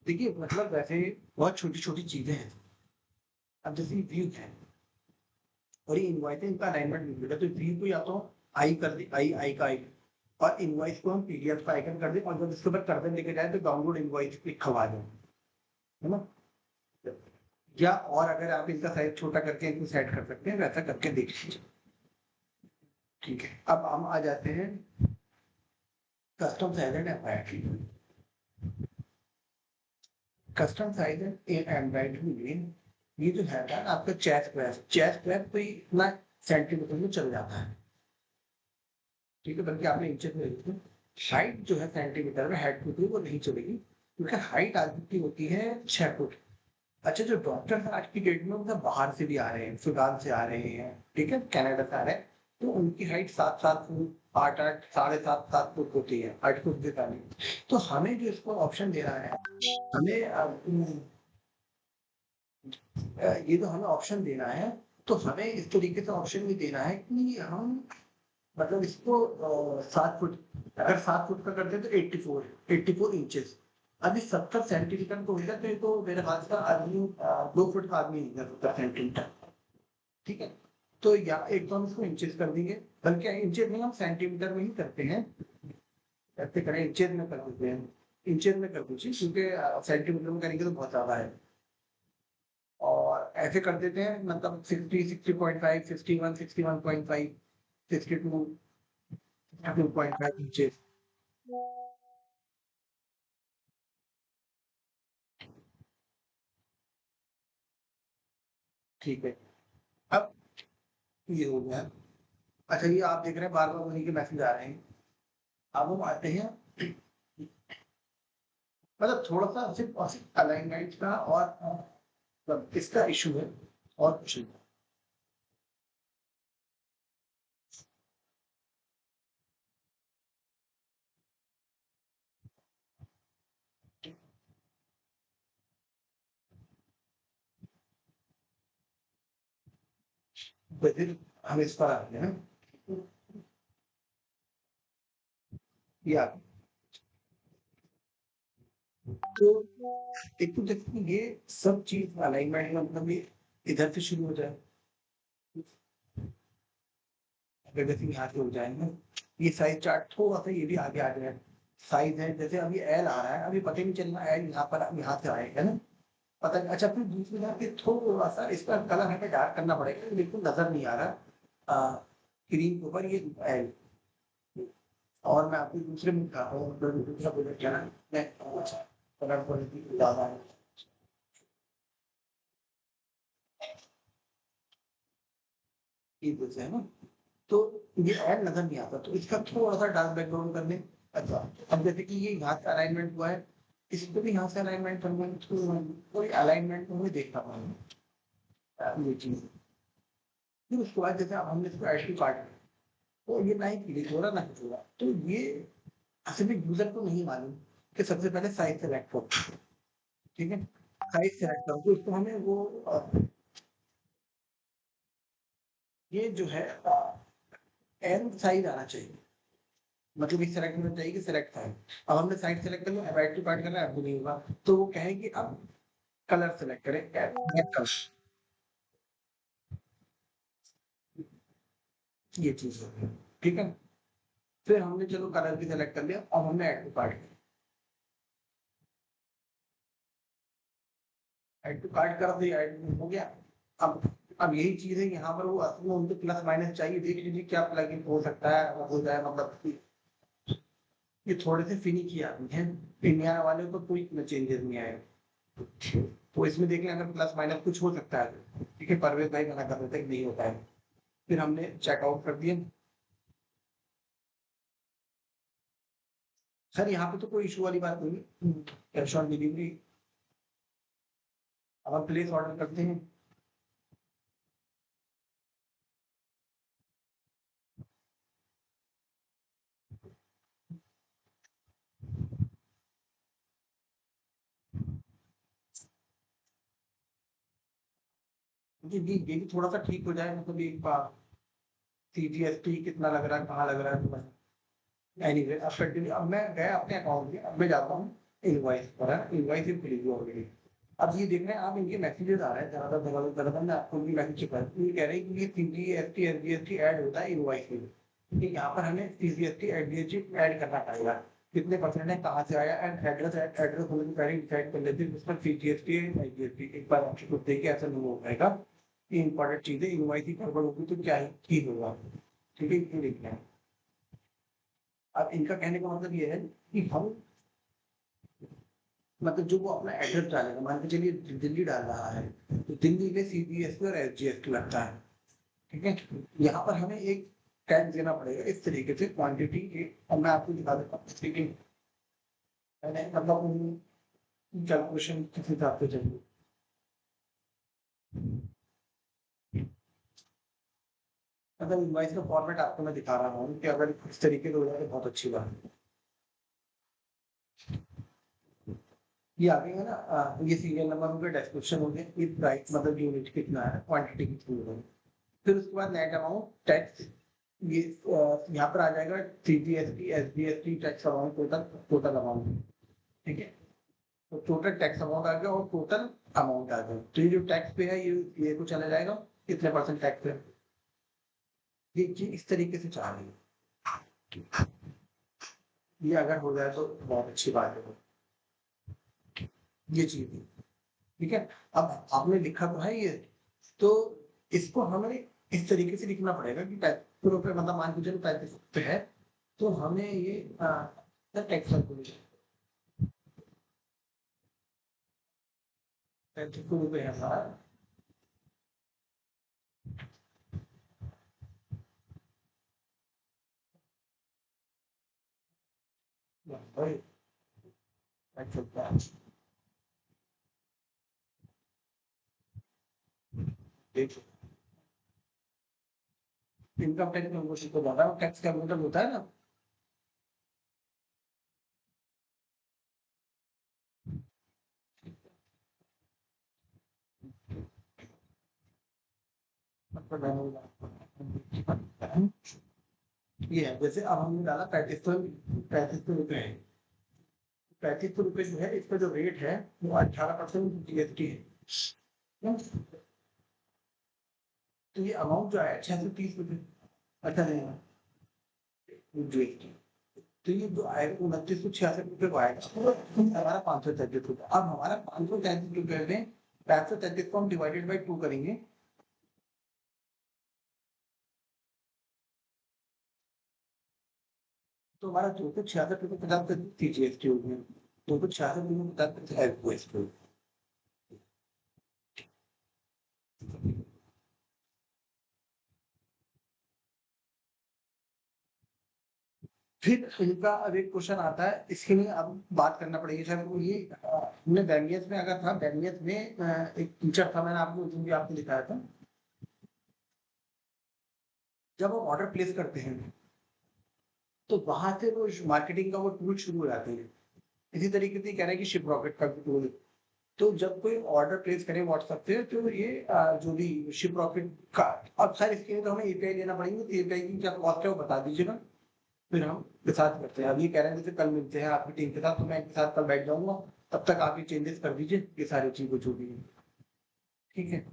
देखिए मतलब वैसे बहुत छोटी-छोटी चीज़ें हैं। अब जैसे व्यू है और ये इनवॉइस है, इनका अलाइनमेंट नहीं मिलेगा, तो व्यू को या तो आई कर दें, आई का आई और इनवॉइस को हम पीडीएफ का आइकन कर दें और जब इसके ऊपर कर्सर लेके जाएँ तो डाउनलोड इनवॉइस लिखा हुआ आ जाए, है ना? या और अगर आप इनका साइज़ छोटा करके इनको सेट कर सकते हैं, वैसा करके देख लीजिए। ठीक है, अब हम आ जाते हैं custom size and embed. Custom size and embed में ये जो है ना आपका चेस्ट वेब तो इतना सेंटीमीटर में चल जाता है। ठीक है, बल्कि आपने इंचेस में लिखा हाइट जो है सेंटीमीटर में हेड टू वो नहीं चलेगी क्योंकि हाइट आदमी की होती है 6 फुट। अच्छा जो डॉक्टर आज की डेट में मतलब बाहर से भी आ रहे हैं, सूडान से आ रहे हैं, ठीक है, कनाडा से आ रहे हैं, तो उनकी हाइट 7-7 फुट 8-8 7.5 फुट होती है, 8 फुट से कम। तो हमें जो इसको ऑप्शन दे रहा है, हमें ये तो हमें ऑप्शन देना है, तो हमें इस तरीके से ऑप्शन भी देना है कि हम मतलब इसको 7 फुट, अगर 7 फुट का करते हैं तो 84 इंचेस। अभी 70 सेंटीमीटर को होगा तो ये तो मेरे ख्याल से आदमी 2 फुट का आदमी नहीं कर 70 सेंटीमीटर। ठीक है, तो या एक तो हम इसको इंचेस कर देंगे, बल्कि इंचेस में हम सेंटीमीटर में ही करते हैं, ऐसे करें इंचेस में कर देते हैं, इंचेस में कर दीजिए क्योंकि सेंटीमीटर में करेंगे तो बहुत ज़्यादा है। और ऐसे कर देते हैं मतलब 60, 60.5, 61, 61.5, 62, 2.5 इंचेस। ठीक है, अब ये हो गया। अच्छा ये आप देख रहे हैं बार-बार उन्हीं के मैसेज आ रहे हैं। अब हम आते हैं मतलब थोड़ा-सा सिर्फ अलाइनमेंट का और मतलब इसका इश्यू है और कुछ नहीं। फिर हम इस पर आते हैं या तो एक तो देखिए ये सब चीज़ अलाइनमेंट में मतलब ये इधर से शुरू हो जाए, अगर जैसे यहाँ से हो जाए ना, ये साइज़ चार्ट थोड़ा-सा ये भी आगे आ जाए। साइज़ है जैसे अभी एल आ रहा है, अभी पता ही नहीं चल रहा एल यहाँ पर यहाँ से आएगा ना? पता नहीं। अच्छा फिर दूसरी बात कि थोड़ा-सा इसका कलर हमें डार्क करना पड़ेगा, बिल्कुल नज़र नहीं आ रहा स्क्रीन के ऊपर ये एल। और मैं आपको दूसरे में दिखाता हूँ, जो दूसरा प्रोजेक्ट है ना, मैं कलर क्वालिटी ज़्यादा है। ये कुछ है ना, तो ये एल नज़र नहीं आता, तो इसका थोड़ा-सा डार्क बैकग्राउंड कर लें। अच्छा, अब जैसे कि ये यहाँ से अलाइनमेंट हुआ है, इस पे भी यहाँ से अलाइनमेंट करना है, तो कोई अलाइनमेंट को हमें देखना पड़ेगा ये चीज़। फिर उसके बाद जैसे अब हमने इसको ऐड टू कार्ट तो ये ना ही क्लिक हो रहा ना कुछ हो रहा। तो ये असल में यूज़र को नहीं मालूम कि सबसे पहले साइज़ सेलेक्ट करो, ठीक है? साइज़ सेलेक्ट करो तो उसको हमें वो ये जो है एन साइज़ आना चाहिए। मतलब ये सेलेक्ट होना चाहिए कि सेलेक्ट साइज़। अब हमने साइज़ सेलेक्ट कर लिया, अब ऐड टू कार्ट करना है, अब नहीं होगा। तो वो कहेगी अब कलर सेलेक्ट करें, ब्लैक कलर, ये चीज़ है, ठीक है? फिर हमने चलो कलर भी सेलेक्ट कर लिया, अब हमने add to cart add to cart कर दिया, ऐड हो गया। अब अब यही चीज़ है यहाँ पर वो असल में उनको प्लस माइनस चाहिए, देख लीजिए क्या प्लगइन हो सकता है, हो जाए मतलब कि ये थोड़े से फिनिकी आदमी हैं, इंडिया वाले को कोई चेंजेस नहीं आएगा। तो इसमें देख लें अगर प्लस माइनस कुछ हो सकता है, ठीक है, परवेज भाई मना कर रहे थे कि नहीं होता है। फिर हमने चेकआउट कर दिया। सर यहाँ पे तो कोई इशू वाली बात नहीं है, कैश ऑन डिलीवरी। अब हम प्लेस ऑर्डर करते हैं। जी जी ये भी थोड़ा सा ठीक हो जाए, मतलब एक बार सीजीएसटी कितना लग रहा है, कहाँ लग रहा है, तो एनीवे अब कंटिन्यू। अब मैं गया अपने अकाउंट में, अब मैं जाता हूँ इनवॉइस पर है, इनवॉइस ही खुली हुई ऑलरेडी। अब ये देख रहे हैं आप, इनके मैसेजेस आ रहे हैं ज़्यादातर मैं आपको भी मैसेज चुका है। ये कह रहे हैं कि ये सीजीएसटी एसजीएसटी ऐड होता है इनवॉइस में, कि यहाँ पर हमें सीजीएसटी एसजीएसटी ऐड करना पड़ेगा, कितने परसेंट है, कहाँ से आया, एंड एड्रेस एड्रेस होने से पहले डिसाइड कर लेते हैं उसमें सीजीएसटी एसजीएसटी एक बार आपको खुद देखिए, ऐसा नहीं हो पाएगा। ये इंपॉर्टेंट चीज़ है, इनवॉइस ही गड़बड़ होगी तो क्या ही होगा, ठीक है, ये देखना है। अब इनका कहने का मतलब ये है कि हम मतलब जो वो अपना एड्रेस डालेगा, मान के चलिए दिल्ली डाल रहा है, तो दिल्ली में सीबीएसई और एसजीएसटी लगता है, ठीक है। यहाँ पर हमें एक टैग देना पड़ेगा इस तरीके से क्वांटिटी के, और मैं आपको दिखा देता हूँ जैसे कि मैंने मतलब कैलकुलेशन किस हिसाब से चाहिए। मतलब इनवाइस का फॉर्मेट आपको मैं दिखा रहा हूँ कि अगर इस तरीके से हो जाए तो बहुत अच्छी बात है। ये आ गई है ना, ये सीरियल नंबर हो गया, डिस्क्रिप्शन हो गया, ये प्राइस मतलब यूनिट कितना है, क्वांटिटी कितनी है। फिर उसके बाद नेट अमाउंट टैक्स, ये यहाँ पर आ जाएगा CGST SGST tax amount, total total amount, ठीक है। तो टोटल टैक्स अमाउंट आ गया और टोटल अमाउंट आ गया, तो ये जो टैक्स पे है ये तो चला जाएगा, कितने परसेंट टैक्स है, ये इस तरीके से चाह रही है। ये अगर हो जाए तो बहुत अच्छी बात है, ये चीज है, ठीक है। अब आपने लिखा तो है ये, तो इसको हमें इस तरीके से लिखना पड़ेगा कि 35 रुपये, मतलब मान के चलो 35 रुपये है, तो हमें ये टैक्स कैलकुलेशन 35 रुपये है हमारा, देखो इनकम टैक्स में घोषित को ज्यादा टैक्स कैलकुलेटर होता है ना, मतलब ये है, जैसे अब हमने डाला 35 रुपये है, 35 रुपये जो है, इसका जो रेट है वो 18% जीएसटी है, तो ये अमाउंट जो है 630 रुपये, अच्छा नहीं जीएसटी, तो ये जो आएगा 2986 रुपये को आएगा, हमारा 533 रुपये। अब हमारा 533 रुपये में 533 को हम डिवाइडेड बाई 2 करेंगे, तो हमारा 266 रुपये 50 पैसे जीएसटी हो गया, 266 रुपये 50 पैसे। फिर इनका अब एक क्वेश्चन आता है, इसके लिए अब बात करना पड़ेगी सर को, ये हमने बैमियस में अगर था, बैमियस में एक टीचर था, मैंने आपको उस दिन भी आपको दिखाया था, जब हम ऑर्डर प्लेस करते हैं तो वहां से वो मार्केटिंग का वो टूल शुरू हो जाते हैं। इसी तरीके से कह रहे हैं कि शिप रॉकेट का भी टूल, तो जब कोई ऑर्डर प्लेस करे व्हाट्सएप पे, तो ये जो भी शिप रॉकेट का, अब सर इसके लिए तो हमें एपीआई लेना पड़ेगी, तो एपीआई की क्या कॉस्ट है वो बता दीजिएगा, फिर हम के साथ करते हैं। अब ये कह रहे हैं जैसे कल मिलते हैं आपकी टीम के साथ, तो मैं इनके साथ कल बैठ जाऊंगा, तब तक आप ये चेंजेस कर दीजिए ये सारी चीजें जो भी है, ठीक है।